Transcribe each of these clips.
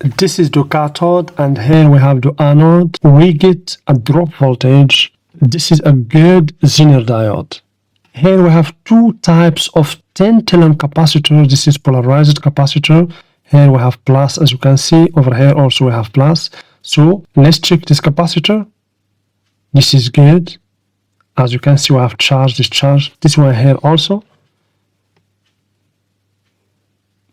This is the cathode, and here we have the anode. We get a drop voltage. This is a good Zener diode. Here we have two types of tantalum capacitor. This is polarized capacitor. Here we have plus, as you can see. Over here also we have plus. So let's check this capacitor. This is good. As you can see, we have charge, discharge. This one here also.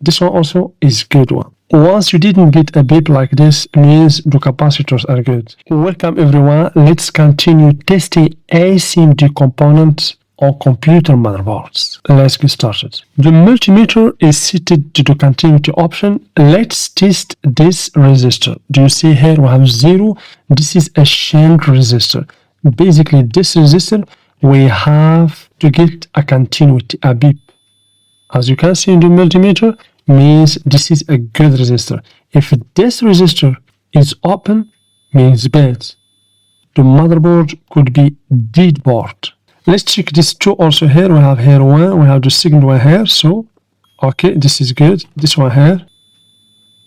This one also is good one. Once you didn't get a beep like this, means the capacitors are good. Welcome everyone. Let's continue testing ACMD components on computer motherboards. Let's get started. The multimeter is set to the continuity option. Let's test this resistor. Do you see here we have 0? This is a shunt resistor. Basically, this resistor, we have to get a continuity, a beep. As you can see in the multimeter, means this is a good resistor. If this resistor is open, means bad. The motherboard could be dead board. Let's check this two also here. We have here one, we have the second one here. So, okay, this is good. This one here,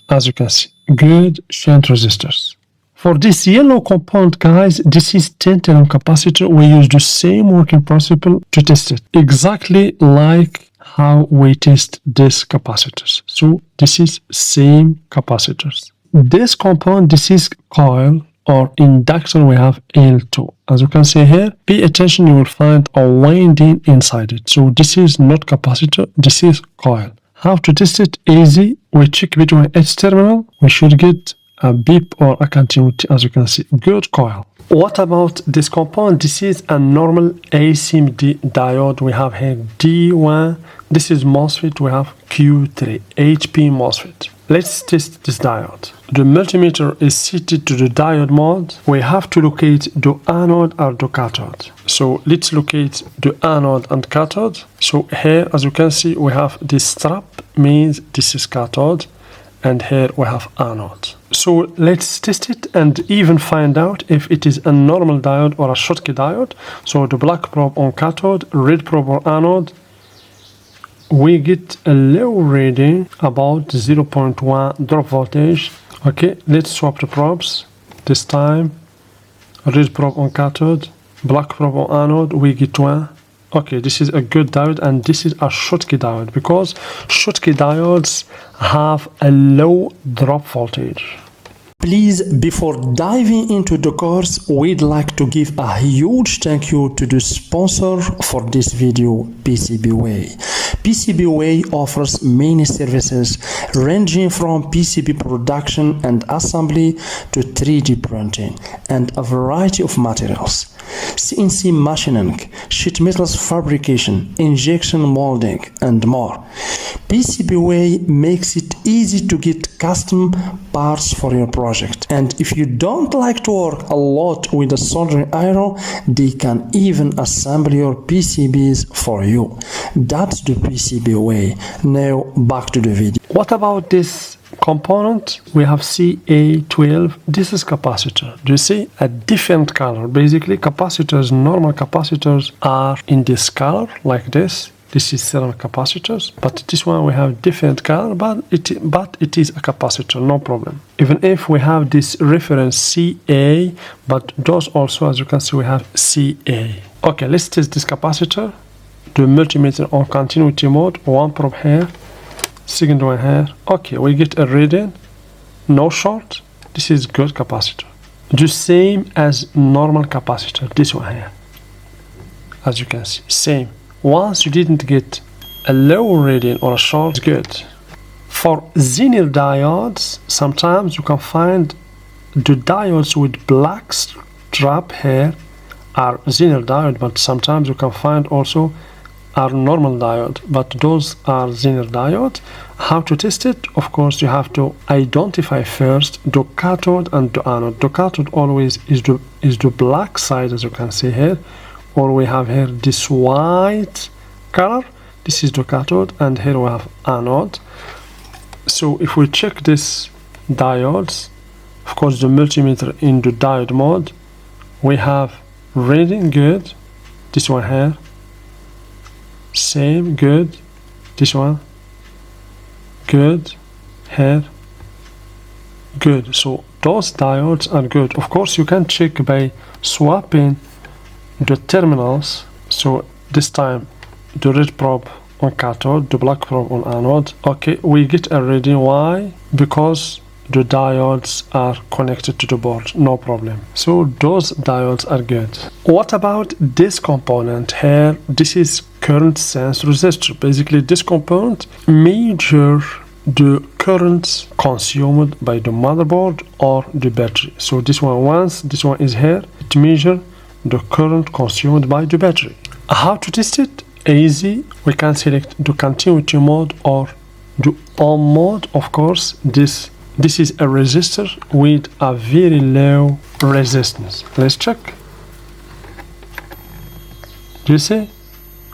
as you can see, good shunt resistors. For this yellow component, guys, this is tantalum capacitor. We use the same working principle to test it. Exactly like how we test this capacitors. So this is same capacitors. This component, this is coil or inductor. We have L2. As you can see here, pay attention, you will find a winding inside it. So this is not capacitor, this is coil. How to test it? Easy. We check between each terminal. We should get a beep or a continuity, as you can see. Good coil. What about this component? This is a normal ACMD diode. We have here D1. This is Mosfet. We have Q3 HP Mosfet. Let's test this diode. The multimeter is set to the diode mode. We have to locate the anode or the cathode. So let's locate the anode and cathode. So here, as you can see, we have this strap, means this is cathode, and here we have anode. So let's test it and even find out if it is a normal diode or a Schottky diode. So the black probe on cathode, red probe on anode. We get a low reading, about 0.1 drop voltage. Okay, let's swap the probes. This time, red probe on cathode, black probe on anode, we get 1. Okay, this is a good diode, and this is a Schottky diode because Schottky diodes have a low drop voltage. Please, before diving into the course, we'd like to give a huge thank you to the sponsor for this video, PCBWay. PCBWay offers many services ranging from PCB production and assembly to 3D printing and a variety of materials. CNC machining, sheet metals fabrication, injection molding, and more. PCBWay makes it easy to get custom parts for your project. And if you don't like to work a lot with a soldering iron, they can even assemble your PCBs for you. That's the PCBWay. Now back to the video. What about this component? We have CA12. This is capacitor. Do you see a different color? Basically, capacitors, normal capacitors are in this color like this. This is serial capacitors, but this one we have different color, but it is a capacitor, no problem. Even if we have this reference CA, but those also, as you can see, we have CA. Okay, let's test this capacitor. The multimeter on continuity mode. One probe here, second one here. Okay, we get a reading, no short. This is good capacitor. The same as normal capacitor. This one here, as you can see, same. Once you didn't get a low reading or a short, it's good. For Zener diodes, sometimes you can find the diodes with black strap here are Zener diode, but sometimes you can find also are normal diode, but those are Zener diode. How to test it? Of course, you have to identify first the cathode and the anode. The cathode always is the black side, as you can see here. Or we have here this white color. This is the cathode, and here we have anode. So if we check this diodes, of course the multimeter in the diode mode, we have reading good. This one here, same good. This one good here, good. So those diodes are good. Of course, you can check by swapping the terminals. So this time the red probe on cathode, the black probe on anode. Okay, we get a reading. Why? Because the diodes are connected to the board, no problem. So those diodes are good. What about this component here? This is current sense resistor. Basically, this component measures the current consumed by the motherboard or the battery. So this one, once this one is here, it measures the current consumed by the battery. How to test it? Easy. We can select the continuity mode or the on mode. Of course, this is a resistor with a very low resistance. Let's check. Do you see?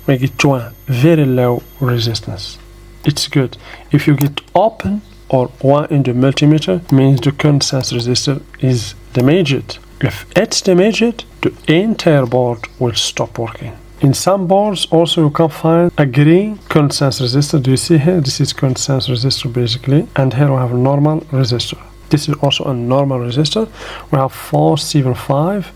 We get to a very low resistance. It's good. If you get open or one in the multimeter, means the current sense resistor is damaged. If it's damaged, the entire board will stop working. In some boards also you can find a green current sense resistor. Do you see here? This is current sense resistor basically, and here we have a normal resistor. This is also a normal resistor. We have 475.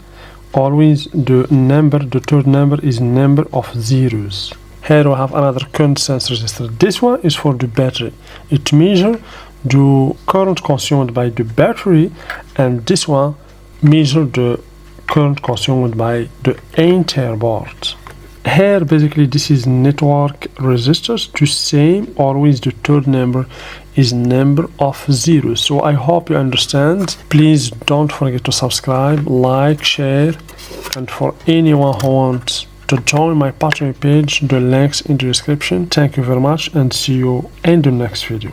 Always the third number is number of zeros. Here we have another current sense resistor. This one is for the battery. It measures the current consumed by the battery, and this one measures the current consumed by the entire board. Here basically this is network resistors. The same, always the third number is number of zeros. So I hope you understand. Please don't forget to subscribe, like, share, and for anyone who wants to join my Patreon page, the links in the description. Thank you very much and see you in the next video.